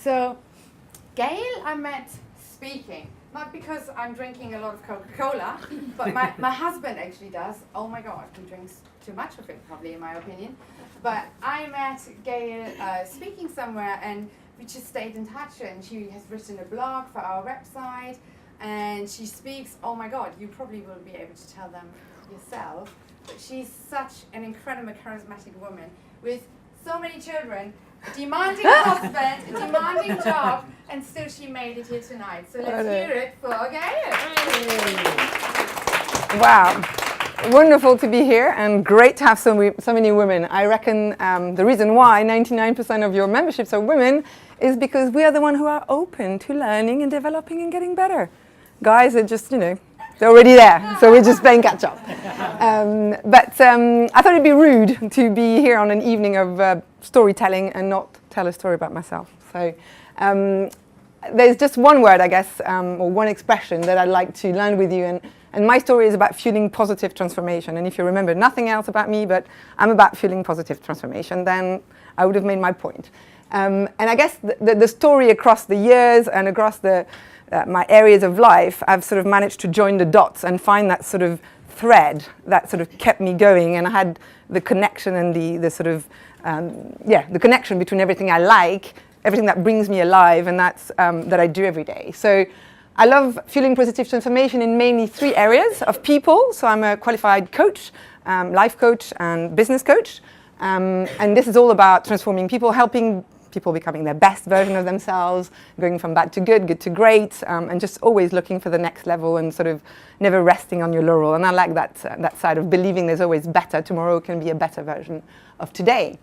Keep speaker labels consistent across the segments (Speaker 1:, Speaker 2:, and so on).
Speaker 1: So, Gaelle, I met speaking, not because I'm drinking a lot of Coca-Cola, but my husband actually does. Oh my God, he drinks too much of it, probably, in my opinion. But I met Gaelle speaking somewhere, and we just stayed in touch, and she has written a blog for our website, and she speaks, oh my God, you probably will be able to tell them yourself, but she's such an incredibly charismatic woman with so many children, demanding husband, a demanding job, and still she made it here tonight. So let's hear it for Gaelle.
Speaker 2: Wow. Wonderful to be here and great to have so many women. I reckon the reason why 99% of your memberships are women is because we are the ones who are open to learning and developing and getting better. Guys are just, they're already there, so we're just playing catch up. But I thought it'd be rude to be here on an evening of storytelling and not tell a story about myself. So there's just one word, I guess, or one expression that I'd like to learn with you. And my story is about fueling positive transformation. And if you remember nothing else about me, but I'm about fueling positive transformation, then I would have made my point. And I guess the story across the years and across my areas of life, I've sort of managed to join the dots and find that sort of thread that sort of kept me going. And I had the connection and the sort of, the connection between everything I like, everything that brings me alive, and that I do every day. So I love fueling positive transformation in mainly 3 areas of people. So I'm a qualified coach, life coach and business coach. And this is all about transforming people, helping people becoming their best version of themselves, going from bad to good, good to great, and just always looking for the next level and sort of never resting on your laurel. And I like that side of believing there's always better. Tomorrow can be a better version of today.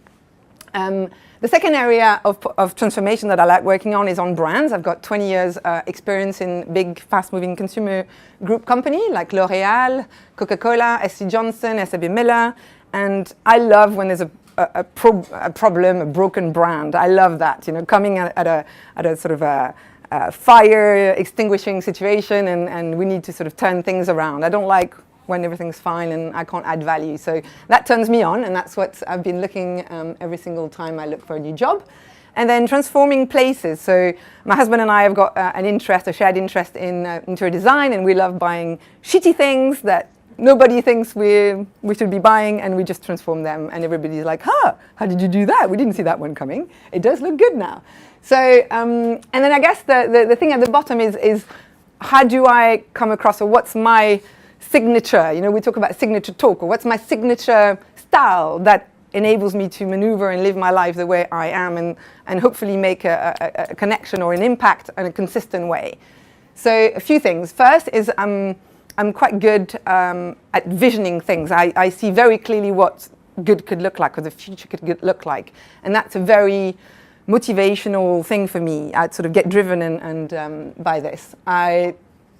Speaker 2: The second area of transformation that I like working on is on brands. I've got 20 years experience in big, fast-moving consumer group company like L'Oreal, Coca-Cola, SC Johnson, SAB Miller, and I love when there's a problem, a broken brand. I love that, coming at a sort of a fire extinguishing situation, and we need to sort of turn things around. I don't like when everything's fine and I can't add value. So that turns me on, and that's what I've been looking every single time I look for a new job. And then transforming places. So my husband and I have got a shared interest in interior design, and we love buying shitty things that nobody thinks we should be buying, and we just transform them. And everybody's like, how did you do that? We didn't see that one coming. It does look good now. So, and then I guess the thing at the bottom is how do I come across, or what's my signature? We talk about signature talk, or what's my signature style that enables me to maneuver and live my life the way I am, and hopefully make a connection or an impact in a consistent way. So a few things. First is I'm quite good at visioning things. I see very clearly what good could look like, or the future could look like. And that's a very motivational thing for me. I sort of get driven and by this.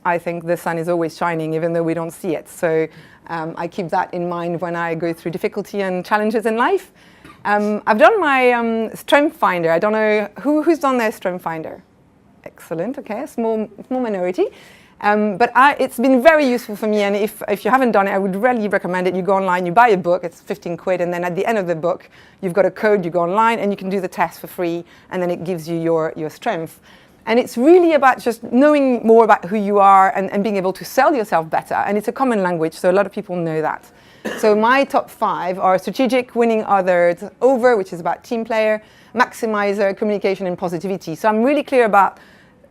Speaker 2: I think the sun is always shining, even though we don't see it. So I keep that in mind when I go through difficulty and challenges in life. I've done my Strength Finder. I don't know who's done their Strength Finder. Excellent. Okay, a small minority. But it's been very useful for me, and if you haven't done it, I would really recommend it. You go online, you buy a book, it's 15 quid, and then at the end of the book, you've got a code, you go online, and you can do the test for free, and then it gives you your strength. And it's really about just knowing more about who you are and being able to sell yourself better, and it's a common language, so a lot of people know that. So my top 5 are strategic, winning others over, which is about team player, maximizer, communication, and positivity. So I'm really clear about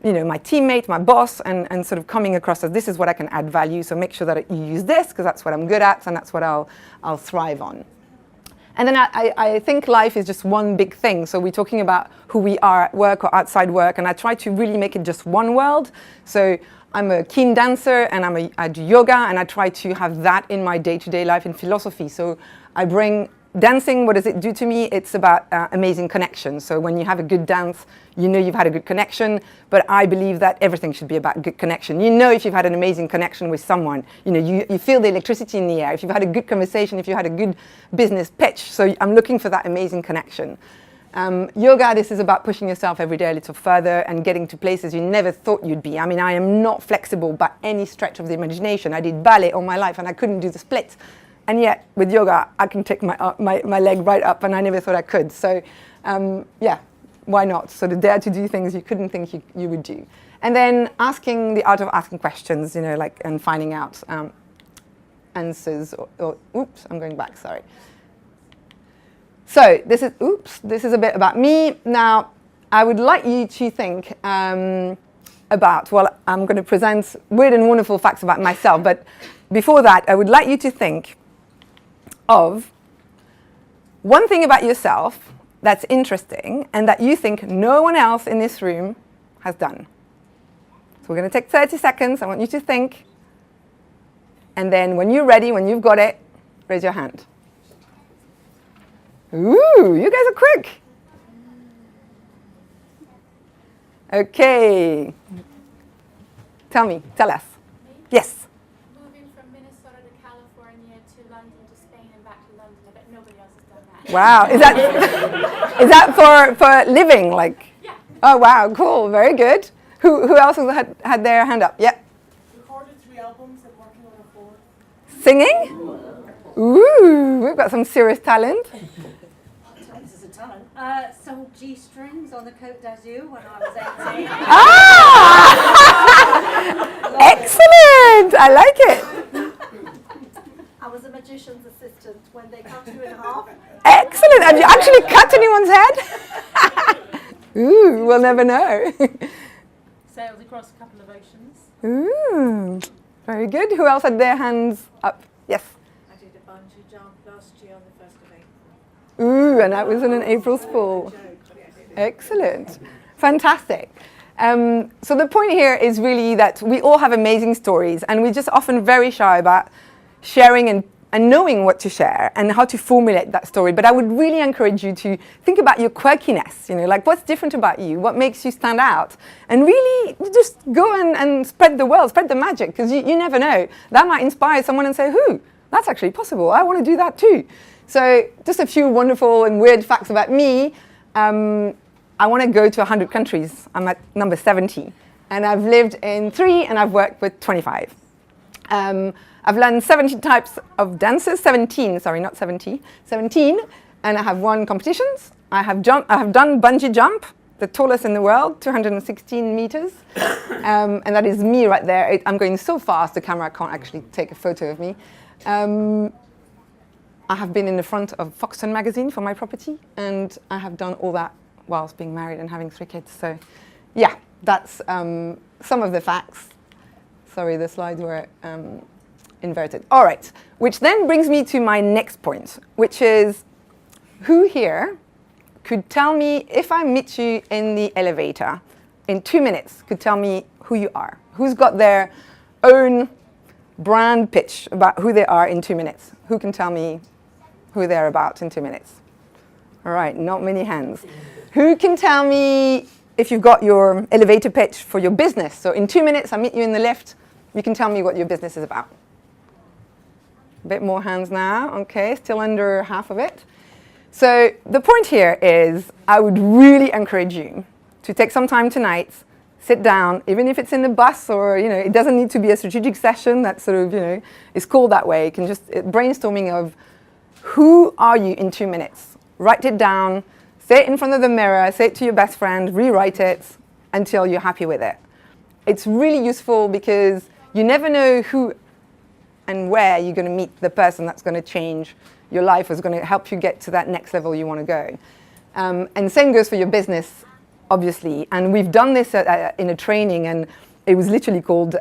Speaker 2: my teammate, my boss, and sort of coming across as this is what I can add value. So make sure that you use this, because that's what I'm good at, and that's what I'll thrive on. And then I think life is just one big thing. So we're talking about who we are at work or outside work, and I try to really make it just one world. So I'm a keen dancer, and I do yoga, and I try to have that in my day-to-day life in philosophy. So I bring dancing. What does it do to me? It's about amazing connection. So when you have a good dance, you've had a good connection. But I believe that everything should be about good connection. If you've had an amazing connection with someone, you feel the electricity in the air. If you've had a good conversation, if you had a good business pitch. So I'm looking for that amazing connection. Yoga, this is about pushing yourself every day a little further and getting to places you never thought you'd be. I mean, I am not flexible by any stretch of the imagination. I did ballet all my life, and I couldn't do the split. And yet, with yoga, I can take my leg right up, and I never thought I could. So, why not? Sort of dare to do things you couldn't think you would do. And then asking the art of asking questions, you know, like, and finding out answers. Oops, I'm going back, sorry. So this is a bit about me. Now, I would like you to think about, well, I'm going to present weird and wonderful facts about myself, but before that, I would like you to think of one thing about yourself that's interesting and that you think no one else in this room has done. So we're going to take 30 seconds. I want you to think. And then when you're ready, when you've got it, raise your hand. Ooh, you guys are quick. Okay. Tell us. Yes.
Speaker 3: Moving from Minnesota to California to London to Spain and back to London. I bet nobody else has done that.
Speaker 2: Wow. Is that for living? Like?
Speaker 3: Yeah.
Speaker 2: Oh wow, cool. Very good. Who else has had their hand up? Yeah.
Speaker 4: Recorded 3 albums and working on a 4th.
Speaker 2: Singing? Ooh, we've got some serious talent.
Speaker 5: This is a talent. Sold G-strings on the Côte d'Azur when I was 18.
Speaker 2: Excellent! I like it.
Speaker 5: I was a magician's assistant when they cut you in half.
Speaker 2: Excellent. Have you actually cut anyone's head? Ooh, we'll never know.
Speaker 3: Sailed across a couple of oceans.
Speaker 2: Ooh, very good. Who else had their hands up? Yes.
Speaker 5: I did a bungee jump last year on the 1st of April.
Speaker 2: Ooh, and that was in an April Fool. Excellent. Fantastic. So the point here is really that we all have amazing stories and we're just often very shy about sharing and knowing what to share and how to formulate that story. But I would really encourage you to think about your quirkiness, you know, like what's different about you, what makes you stand out, and really just go and spread the word, spread the magic, because you never know. That might inspire someone and say, that's actually possible. I want to do that too. So just a few wonderful and weird facts about me. I want to go to 100 countries. I'm at number 70. And I've lived in 3 and I've worked with 25. I've learned 17 types of dances, 17, sorry, not 70, 17. And I have won competitions. I have done bungee jump, the tallest in the world, 216 meters. And that is me right there. I'm going so fast, the camera can't actually take a photo of me. I have been in the front of Foxton magazine for my property, and I have done all that whilst being married and having 3 kids. So yeah, that's some of the facts. Sorry, the slides were inverted. All right, which then brings me to my next point, which is who here could tell me, if I meet you in the elevator in 2 minutes, could tell me who you are? Who's got their own brand pitch about who they are in 2 minutes? Who can tell me who they're about in 2 minutes? All right, not many hands. Who can tell me if you've got your elevator pitch for your business? So in 2 minutes, I meet you in the lift. You can tell me what your business is about. A bit more hands now. Okay, still under half of it. So the point here is I would really encourage you to take some time tonight, sit down, even if it's in the bus or, it doesn't need to be a strategic session that sort of, is called that way. You can just brainstorming of who are you in 2 minutes. Write it down, say it in front of the mirror, say it to your best friend, rewrite it until you're happy with it. It's really useful because you never know who and where you're going to meet the person that's going to change your life, is going to help you get to that next level you want to go. And same goes for your business, obviously. And we've done this in a training, and it was literally called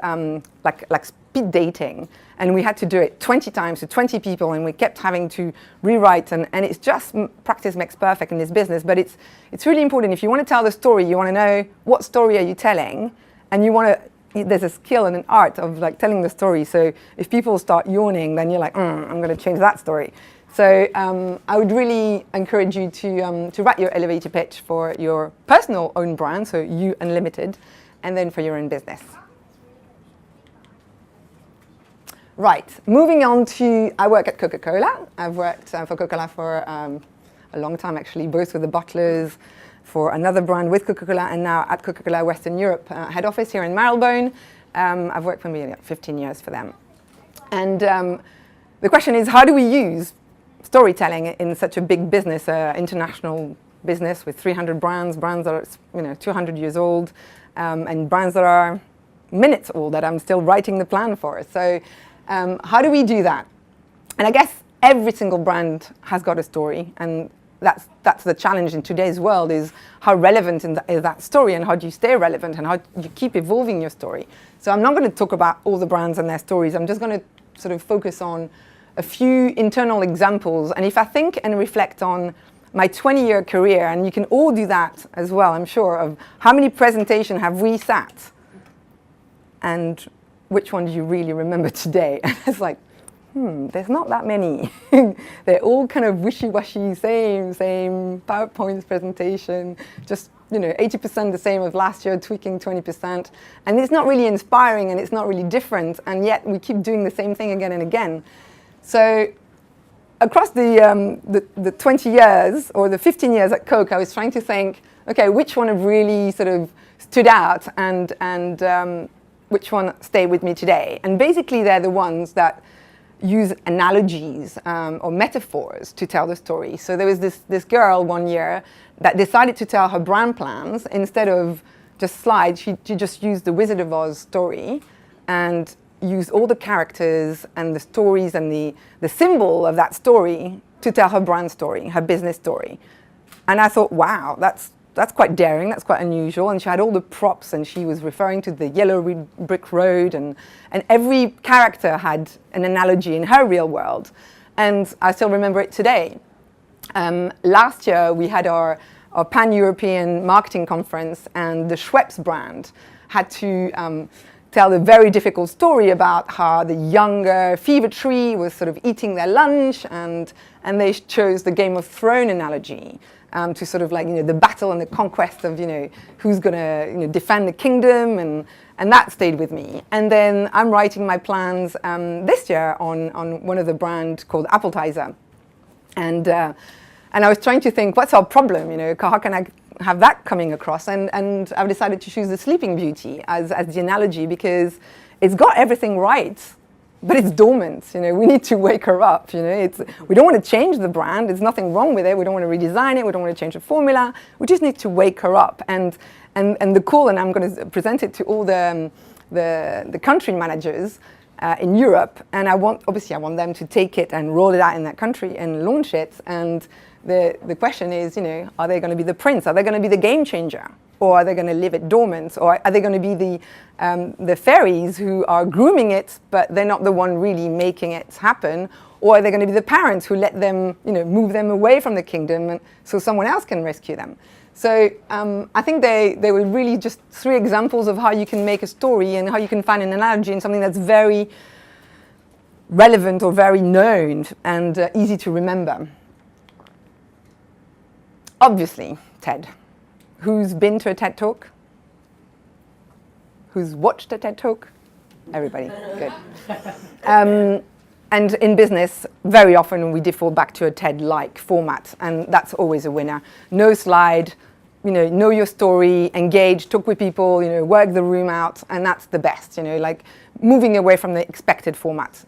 Speaker 2: like speed dating. And we had to do it 20 times to 20 people, and we kept having to rewrite. And it's just practice makes perfect in this business. But it's really important. If you want to tell the story, you want to know what story are you telling, and you want to. There's a skill and an art of like telling the story. So if people start yawning, then you're like, I'm going to change that story. So I would really encourage you to write your elevator pitch for your personal own brand, so you Unlimited, and then for your own business. Right, moving on to, I work at Coca-Cola. I've worked for Coca-Cola for a long time, actually, both with the bottlers, for another brand with Coca-Cola, and now at Coca-Cola Western Europe head office here in Marylebone. I've worked for maybe 15 years for them. And the question is, how do we use storytelling in such a big business, international business with 300 brands that are 200 years old, and brands that are minutes old that I'm still writing the plan for. So how do we do that? And I guess every single brand has got a story, and that's the challenge in today's world, is how relevant is that story, and how do you stay relevant, and how do you keep evolving your story. So I'm not going to talk about all the brands and their stories. I'm just going to sort of focus on a few internal examples. And if I think and reflect on my 20-year career, and you can all do that as well, I'm sure, of how many presentations have we sat, and which one do you really remember today? And it's like, there's not that many. They're all kind of wishy-washy, same PowerPoint presentation, just 80% the same as last year, tweaking 20%. And it's not really inspiring, and it's not really different, and yet we keep doing the same thing again and again. So across the 20 years or the 15 years at Coke, I was trying to think, okay, which one have really sort of stood out, and which one stay with me today? And basically they're the ones that use analogies or metaphors to tell the story. So there was this girl one year that decided to tell her brand plans instead of just slides. She just used the Wizard of Oz story and used all the characters and the stories and the symbol of that story to tell her brand story, her business story. And I thought, wow, that's quite daring, that's quite unusual. And she had all the props, and she was referring to the yellow brick road, and every character had an analogy in her real world. And I still remember it today. Last year, we had our pan-European marketing conference, and the Schweppes brand had to tell a very difficult story about how the younger Fever Tree was sort of eating their lunch, and they chose the Game of Thrones analogy. To sort of the battle and the conquest of who's going to defend the kingdom, and that stayed with me. And then I'm writing my plans this year on one of the brand called Appetizer, and I was trying to think, what's our problem? How can I have that coming across? And I've decided to choose the Sleeping Beauty as the analogy, because it's got everything right. But it's dormant, we need to wake her up, we don't want to change the brand, there's nothing wrong with it, we don't want to redesign it, we don't want to change the formula, we just need to wake her up. And the cool, and I'm going to present it to all the country managers in Europe, and I want them to take it and roll it out in that country and launch it. And the question is, are they going to be the prince? Are they going to be the game changer? Or are they going to leave it dormant? Or are they going to be the fairies who are grooming it, but they're not the one really making it happen? Or are they going to be the parents who let them, move them away from the kingdom so someone else can rescue them? So I think they were really just 3 examples of how you can make a story and how you can find an analogy in something that's very relevant or very known and easy to remember. Obviously, TED. Who's been to a TED Talk? Who's watched a TED Talk? Everybody, good. And in business, very often we default back to a TED-like format, and that's always a winner. No slide, know your story, engage, talk with people, work the room out, and that's the best, moving away from the expected format.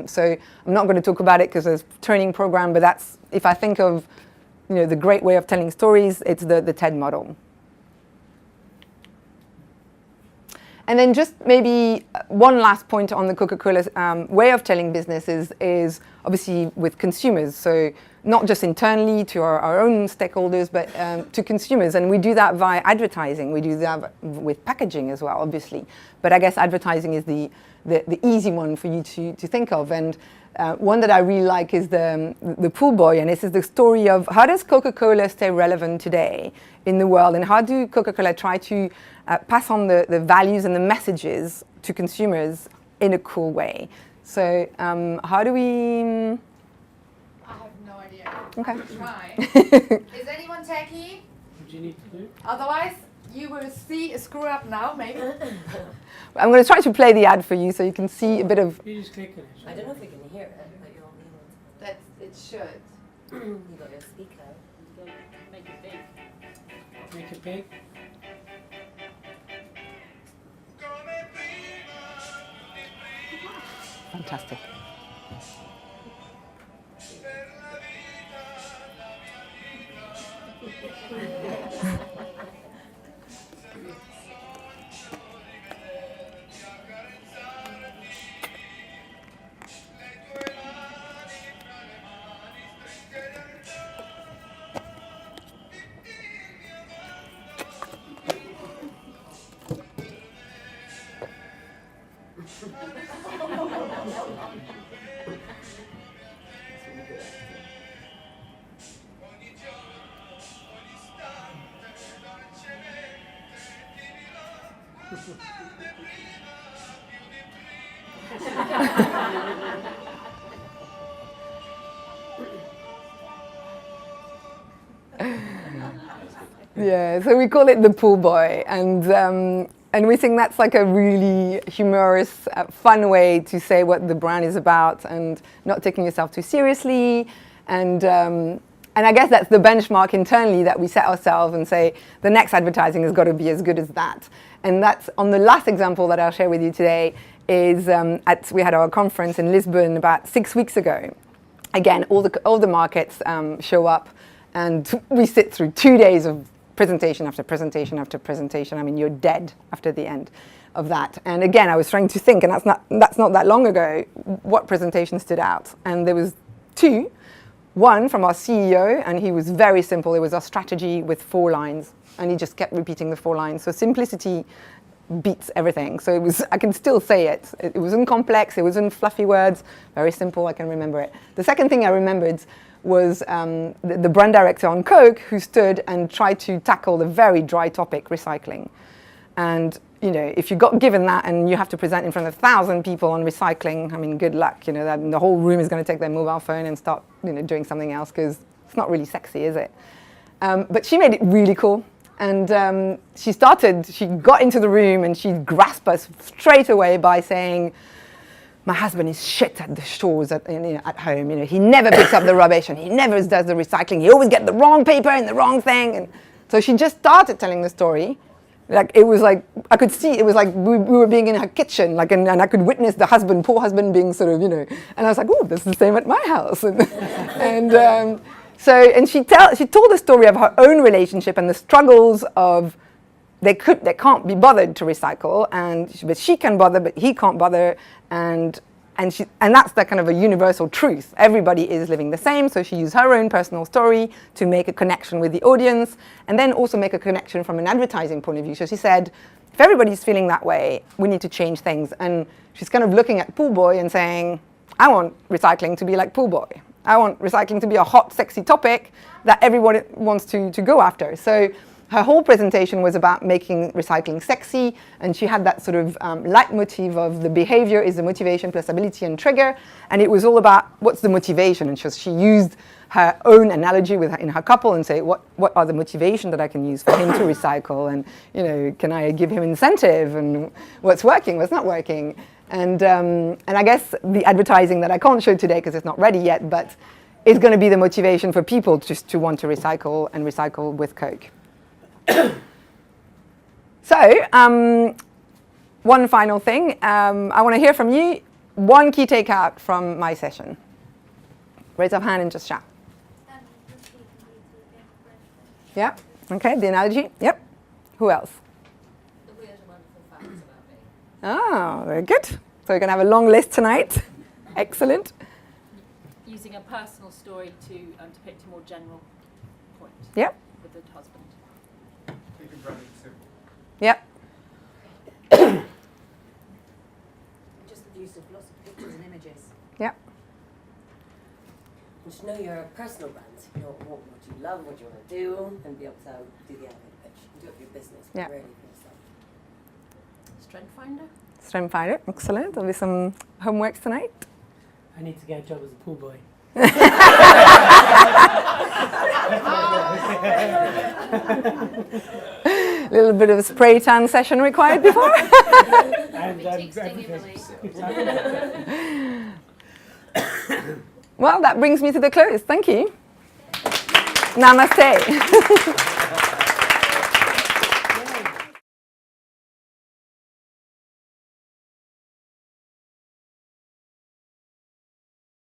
Speaker 2: So I'm not going to talk about it because there's a training program, but that's, if I think of the great way of telling stories, it's the TED model. And then just maybe one last point on the Coca-Cola way of telling business is obviously with consumers. So not just internally to our own stakeholders, but to consumers. And we do that via advertising. We do that with packaging as well, obviously. But I guess advertising is the easy one for you to think of. And one that I really like is the pool boy, and this is the story of how does Coca-Cola stay relevant today in the world, and how do Coca-Cola try to pass on the values and the messages to consumers in a cool way. So how do we...
Speaker 1: I have no idea.
Speaker 2: Okay.
Speaker 1: I'll try. Is anyone techie?
Speaker 4: What do you need to do?
Speaker 1: Otherwise, you will see a screw up now, maybe.
Speaker 2: I'm going to try to play the ad for you so you can see a bit of...
Speaker 4: You just click on it.
Speaker 6: I don't know if we can hear it, but you'll be able to.
Speaker 1: That it should.
Speaker 6: You got your speaker.
Speaker 3: Make it big.
Speaker 4: Make it big.
Speaker 2: Fantastic. Yeah, so we call it the pool boy, and we think that's like a really humorous, fun way to say what the brand is about, and not taking yourself too seriously, and I guess that's the benchmark internally that we set ourselves and say the next advertising has got to be as good as that. And that's on the last example that I'll share with you today is we had our conference in Lisbon about 6 weeks ago. Again, all the markets show up, and we sit through 2 days of presentation after presentation after presentation. I mean, you're dead after the end of that. And again, I was trying to think, and that's not that long ago, what presentation stood out. And there was two. One from our CEO, and he was very simple. It was our strategy with 4 lines, and he just kept repeating the 4 lines. So simplicity beats everything. So I can still say it. It wasn't complex, it wasn't fluffy words, very simple, I can remember it. The second thing I remembered was the brand director on Coke, who stood and tried to tackle the very dry topic, recycling. And you know, if you got given that and you have to present in front of 1,000 people on recycling, I mean, good luck. You know, the whole room is going to take their mobile phone and start, doing something else, because it's not really sexy, is it? But she made it really cool. And she got into the room and she grasped us straight away by saying, my husband is shit at the stores at home. He never picks up the rubbish and he never does the recycling. He always gets the wrong paper and the wrong thing. And so she just started telling the story. It was like, I could see, it was like we were being in her kitchen, and I could witness the poor husband being sort of, and I was like, oh, this is the same at my house. And she told the story of her own relationship and the struggles of, they can't be bothered to recycle, but she can bother, but he can't bother, and that's that kind of a universal truth. Everybody is living the same, so she used her own personal story to make a connection with the audience, and then also make a connection from an advertising point of view. So she said, if everybody's feeling that way, we need to change things. And she's kind of looking at Pool Boy and saying, I want recycling to be like Pool Boy. I want recycling to be a hot, sexy topic that everyone wants to go after. So her whole presentation was about making recycling sexy, and she had that sort of leitmotif of the behavior is the motivation plus ability and trigger, and it was all about what's the motivation, and she used her own analogy in her couple and say, what are the motivation that I can use for him to recycle, and can I give him incentive, and what's working, what's not working, and I guess the advertising that I can't show today because it's not ready yet, but is going to be the motivation for people just to want to recycle and recycle with Coke. So, one final thing. I want to hear from you. One key takeout from my session. Raise up hand and just shout. Yeah. Okay. The analogy. Yep. Who else?
Speaker 6: The weird and wonderful facts about me.
Speaker 2: Oh, very good. So we're going to have a long list tonight. Excellent.
Speaker 7: Using a personal story to depict a more general point.
Speaker 2: Yep.
Speaker 7: With the husband.
Speaker 2: Yep.
Speaker 5: Just the use of lots of pictures and images.
Speaker 2: Yep.
Speaker 6: You should know your personal brand. You know what you love, what you want to do, and be able to do the elevator pitch. Do it for your business, but really for yourself.
Speaker 7: Strength finder.
Speaker 2: Strength finder. Excellent. There'll be some homework tonight.
Speaker 8: I need to get a job as a pool boy.
Speaker 2: A little bit of a spray tan session required before. Well, that brings me to the close. Thank you. Namaste.